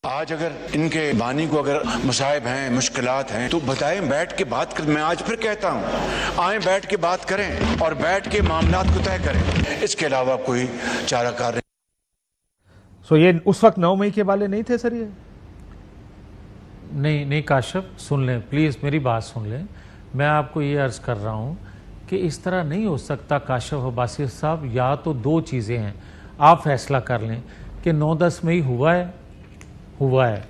آج اگر ان کے بانی کو اگر مصائب ہیں، مشکلات ہیں تو بتائیں، بیٹھ کے بات کریں. میں آج پھر کہتا ہوں، آئیں بیٹھ کے بات کریں اور بیٹھ کے معاملات کو طے کریں. اس کے علاوہ کوئی چارہ کار نہیں. یہ اس وقت 9 مئی کے والے نہیں تھے سر؟ یہ نہیں کاشف، سن لیں پلیز، میری بات سن لیں. میں آپ کو یہ عرض کر رہا ہوں کہ اس طرح نہیں ہو سکتا کاشف عباسی صاحب. یا تو دو چیزیں ہیں، آپ فیصلہ کر لیں کہ 9-10 مئی ہوا ہے.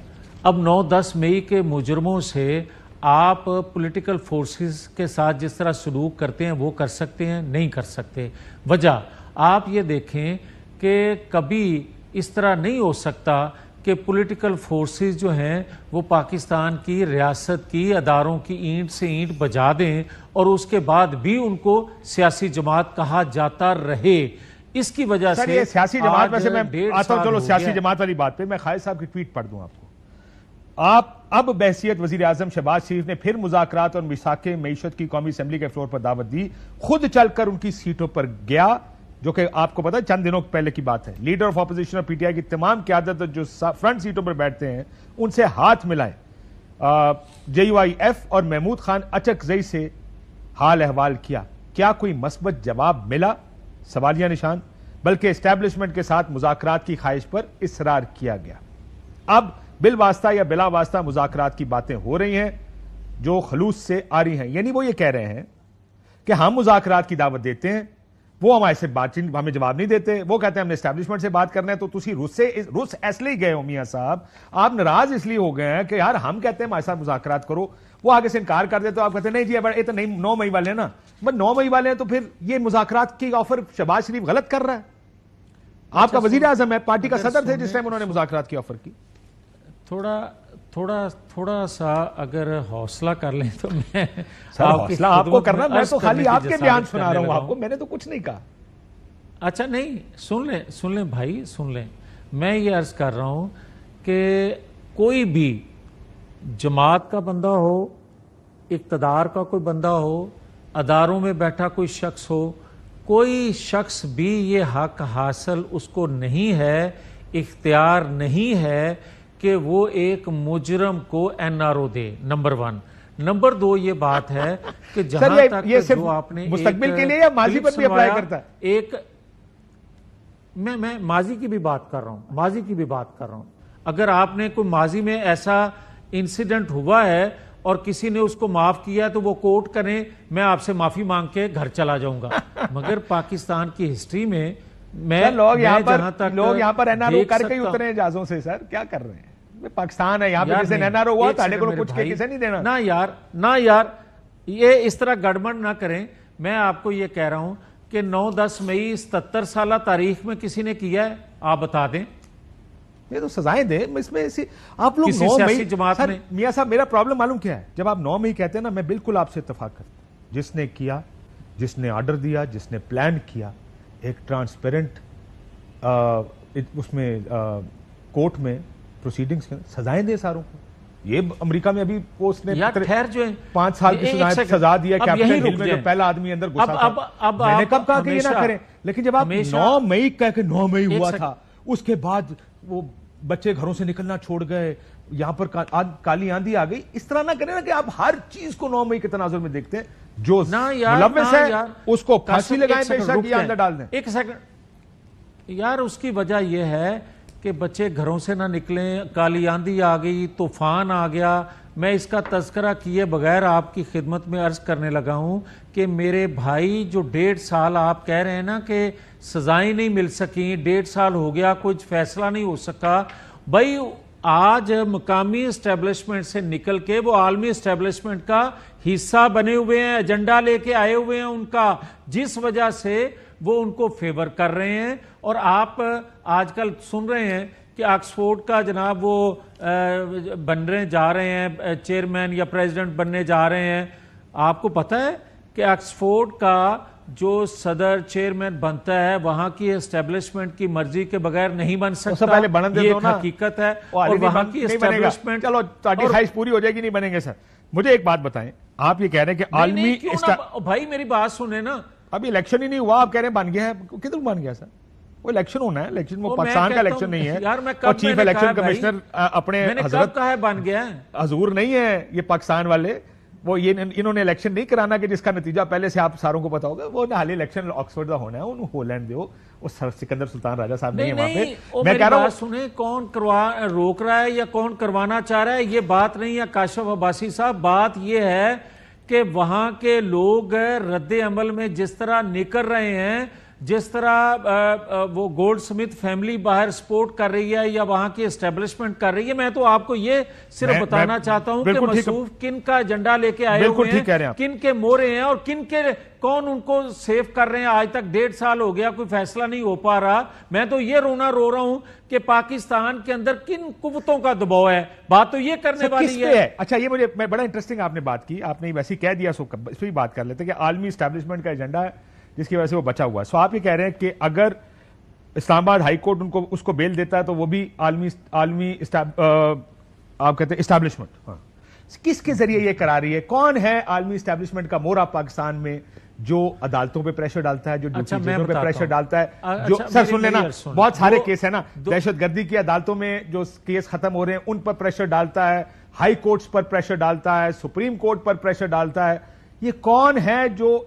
اب 9-10 مئی کے مجرموں سے آپ پولیٹیکل فورسز کے ساتھ جس طرح سلوک کرتے ہیں وہ کر سکتے ہیں؟ نہیں کر سکتے. وجہ آپ یہ دیکھیں کہ کبھی اس طرح نہیں ہو سکتا کہ پولیٹیکل فورسز جو ہیں وہ پاکستان کی ریاست کی اداروں کی اینٹ سے اینٹ بجا دیں اور اس کے بعد بھی ان کو سیاسی جماعت کہا جاتا رہے. اس کی وجہ سے یہ سیاسی جماعت میں سے میں آتا ہوں. چلو سیاسی جماعت والی بات پہ میں خالد صاحب کی ٹویٹ پڑھ دوں آپ کو. آپ اب بحیثیت وزیر اعظم شہباز شریف نے پھر مذاکرات اور میثاق معیشت کی قومی اسمبلی کے فلور پر دعوت دی. خود چل کر ان کی سیٹوں پر گیا، جو کہ آپ کو پتا ہے چند دنوں پہلے کی بات ہے. لیڈر آف اپوزیشن اور پی ٹی آئی کی تمام قیادت جو فرنٹ سیٹوں پر بیٹھتے ہیں ان سے ہاتھ ملائے. JUIF اور محمود خان اچکزئی سے حال احوال کیا. کیا کوئی مثبت جواب ملا؟ سوالیہ نشان. بلکہ اسٹیبلشمنٹ کے ساتھ مذاکرات کی خواہش پر اصرار کیا گیا. اب بالواسطہ یا بلا واسطہ مذاکرات کی باتیں ہو رہی ہیں جو خلوص سے آ رہی ہیں. یعنی وہ یہ کہہ رہے ہیں کہ ہم مذاکرات کی دعوت دیتے ہیں، وہ ہمارے سے ہمیں جواب نہیں دیتے. وہ کہتے ہیں ہم نے اسٹیبلشمنٹ سے بات کرنا ہے. تو تسی روس اس لیے گئے ہو میاں صاحب، آپ ناراض اس لیے ہو گئے ہیں کہ یار ہم کہتے ہیں ہمارے ساتھ مذاکرات کرو، وہ آگے سے انکار کر دیتے. آپ کہتے ہیں نہیں جی یہ تو نہیں 9 مئی والے ہیں نا. بس 9 مئی والے ہیں تو پھر یہ مذاکرات کی آفر شہباز شریف غلط کر رہا ہے. آپ کا وزیر اعظم ہے، پارٹی کا صدر تھے جس ٹائم انہوں نے مذاکرات کی آفر کی. تھوڑا سا اگر حوصلہ کر لیں تو میں حوصلہ آپ کو کرنا، میں تو خالی آپ کے بیان سنا رہا ہوں آپ کو، میں نے تو کچھ نہیں کہا. اچھا نہیں، سن لیں بھائی، سن لیں. میں یہ عرض کر رہا ہوں کہ کوئی بھی جماعت کا بندہ ہو، اقتدار کا کوئی بندہ ہو، اداروں میں بیٹھا کوئی شخص ہو، کوئی شخص بھی یہ حق حاصل اس کو نہیں ہے، اختیار نہیں ہے کہ وہ ایک مجرم کو NRO دے. نمبر 1. نمبر 2 یہ بات ہے کہ جہاں تک جو آپ نے مستقبل کے لیے یا ماضی پر بھی اپلائی کرتا ہے. میں ماضی کی بھی بات کر رہا ہوں. اگر آپ نے کوئی ماضی میں ایسا انسیڈنٹ ہوا ہے اور کسی نے اس کو معاف کیا ہے تو وہ کوٹ کریں، میں آپ سے معافی مانگ کے گھر چلا جاؤں گا. مگر پاکستان کی ہسٹری میں لوگ یہاں پر NRO کر کے ہی اترے جہازوں سے. سر کیا کر رہے ہیں؟ پاکستان ہے، یہاں پہ کسی نے NRO ہوا تھا کو کچھ کسے نہیں دینا. نہ یار یہ اس طرح گڑبڑ نہ کریں. میں آپ کو یہ کہہ رہا ہوں کہ 9-10 مئی 77 سالہ تاریخ میں کسی نے کیا ہے؟ آپ بتا دیں. یہ تو سزائیں دیں. اس میں آپ لوگ 9 مئی جماعت میں میاں صاحب میرا پرابلم معلوم کیا ہے؟ جب آپ 9 مئی کہتے ہیں نا، میں بالکل آپ سے اتفاق کرتا ہوں. جس نے کیا، جس نے آرڈر دیا، جس نے پلان کیا، ایک ٹرانسپیرنٹ اس میں کورٹ میں پروسیڈنگز سزائیں دیں ساروں کو. یہ امریکہ میں ابھی پوسٹ نے 5 سال کی سزا دیا کیپٹن ہل میں، جو پہلا آدمی اندر گھسا تھا. میں نے کب کہا کہ یہ نہ کریں؟ لیکن جب آپ 9 مئی کہہ کے 9 مئی ہوا تھا، اس کے بعد وہ بچے گھروں سے نکلنا چھوڑ گئے، یہاں پر کالی آندھی آ گئی. اس طرح نہ کریں نا کہ آپ ہر چیز کو 9 مئی کے تناظر میں دیکھتے ہیں. جو ملوث ہے اس کو پھانسی لگائیں، بے شک یا اندر ڈال دیں. ایک سیکنڈ یار، اس کی وجہ یہ ہے کہ بچے گھروں سے نہ نکلیں، کالی آندھی آ گئی، طوفان آ گیا. میں اس کا تذکرہ کیے بغیر آپ کی خدمت میں عرض کرنے لگا ہوں کہ میرے بھائی جو 1.5 سال آپ کہہ رہے ہیں نا کہ سزائیں نہیں مل سکیں، 1.5 سال ہو گیا، کچھ فیصلہ نہیں ہو سکا. بھائی آج مقامی اسٹیبلشمنٹ سے نکل کے وہ عالمی اسٹیبلشمنٹ کا حصہ بنے ہوئے ہیں، ایجنڈا لے کے آئے ہوئے ہیں ان کا، جس وجہ سے وہ ان کو فیور کر رہے ہیں. اور آپ آج کل سن رہے ہیں کہ آکسفورڈ کا جناب وہ بننے جا رہے ہیں، چیئرمین یا پریزیڈنٹ بننے جا رہے ہیں. آپ کو پتہ ہے کہ آکسفورڈ کا جو صدر چیئرمین بنتا ہے وہاں کی اسٹیبلشمنٹ کی مرضی کے بغیر نہیں بن سکتا. یہ ایک حقیقت ہے. اور وہاں کی اسٹیبلشمنٹ، چلو تہاڈی خواہش پوری ہو جائے گی، نہیں بنیں گے. سر مجھے ایک بات بتائیں، آپ یہ کہہ رہے ہیں کہ عالمی بھائی میری بات سنیں نا، ابھی الیکشن ہی نہیں ہوا، آپ کہہ رہے ہیں بن گیا ہے. کدھر بن گیا سر؟ وہ الیکشن ہونا ہے, الیکشن وہ پاکستان کا الیکشن نہیں ہے, اور چیف الیکشن کمشنر اپنے حضرت کہا ہے بن گیا حضور نہیں ہے یہ پاکستان والے, وہ یہ انہوں نے الیکشن نہیں کرانا کہ جس کا نتیجہ پہلے سے آپ ساروں کو پتا ہوگا. وہ حالی الیکشن آکسفورڈ کا ہونا ہے, انہوں ہولینڈ دیو, وہ سکندر سلطان راجہ صاحب نہیں ہے وہاں پہ. میں کہہ رہا ہوں سنیں کون روک رہا ہے یا کون کروانا چاہ رہا ہے, یہ بات نہیں ہے کاشف عباسی صاحب. بات یہ ہے کہ وہاں کے لوگ رد عمل میں جس طرح نکل رہے ہیں, جس طرح وہ گولڈ سمتھ فیملی باہر سپورٹ کر رہی ہے یا وہاں کی اسٹیبلشمنٹ کر رہی ہے, میں تو آپ کو یہ صرف بتانا چاہتا ہوں کہ مسعود کن کا ایجنڈا لے کے آئے ہوئے ہیں, کن کے مورے ہیں, اور کن کے کون ان کو سیو کر رہے ہیں. آج تک 1.5 سال ہو گیا, کوئی فیصلہ نہیں ہو پا رہا. میں تو یہ رو رہا ہوں کہ پاکستان کے اندر کن قوتوں کا دباؤ ہے. بات تو یہ کرنے والی ہے. اچھا یہ مجھے بڑا انٹرسٹنگ آپ نے بات کی, آپ نے ویسے کہہ دیا, اس پہ بات کر لیتے کہ عالمی اسٹیبلشمنٹ کا ایجنڈا ہے جس کی وجہ سے وہ بچا ہوا ہے. سو آپ یہ کہہ رہے ہیں کہ اگر اسلام آباد ہائی کورٹ اس کو بیل دیتا ہے تو وہ بھی عالمی آپ کہتے ہیں اسٹیبلشمنٹ کس کے ذریعے یہ کرا رہی ہے؟ کون ہے عالمی اسٹیبلشمنٹ کا مورا پاکستان میں جو عدالتوں پہ پریشر ڈالتا ہے, جو ججوں پہ پریشر ڈالتا ہے, جو سر سن لینا بہت سارے کیس ہیں نا, دہشت گردی کی عدالتوں میں جو کیس ختم ہو رہے ہیں ان پر پریشر ڈالتا ہے, ہائی کورٹس پر پریشر ڈالتا ہے, سپریم کورٹ پر پریشر ڈالتا ہے. یہ کون ہے جو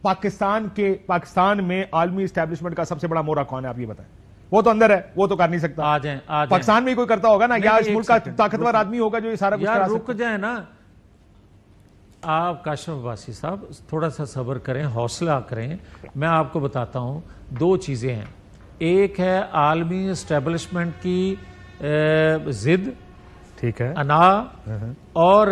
پاکستان میں عالمی اسٹیبلشمنٹ کا سب سے بڑا مورا کون ہے؟ آپ یہ بتائیں. وہ تو اندر ہے, وہ تو کر نہیں سکتا. پاکستان میں ہی کوئی کرتا ہوگا نا, یا اس ملک کا طاقتور آدمی ہوگا جو یہ سارا کچھ کرا سکتا ہے. رک جائیں نا آپ کاشف عباسی صاحب, تھوڑا سا صبر کریں, حوصلہ کریں. میں آپ کو بتاتا ہوں 2 چیزیں ہیں. ایک ہے عالمی اسٹیبلشمنٹ کی ضد, ٹھیک ہے, انا, اور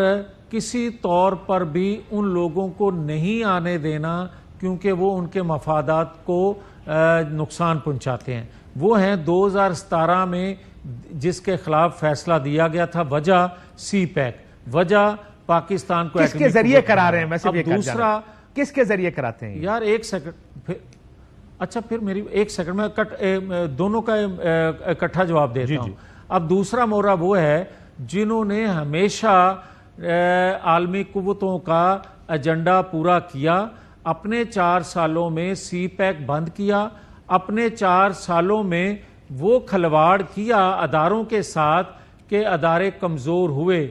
کسی طور پر بھی ان لوگوں کو نہیں آنے دینا کیونکہ وہ ان کے مفادات کو نقصان پہنچاتے ہیں. وہ ہیں 2017 میں جس کے خلاف فیصلہ دیا گیا تھا. وجہ سی پیک, وجہ پاکستان کو کس کے ذریعے کرا رہے ہیں؟ میں صرف دوسرا کس کے ذریعے کراتے ہیں یار؟ ایک سیکنڈ, اچھا پھر میری ایک سیکنڈ, میں دونوں کا اکٹھا جواب دیتا ہوں. اب دوسرا مورا وہ ہے جنہوں نے ہمیشہ عالمی قوتوں کا ایجنڈا پورا کیا. اپنے 4 سالوں میں سی پیک بند کیا, اپنے 4 سالوں میں وہ کھلواڑ کیا اداروں کے ساتھ کہ ادارے کمزور ہوئے.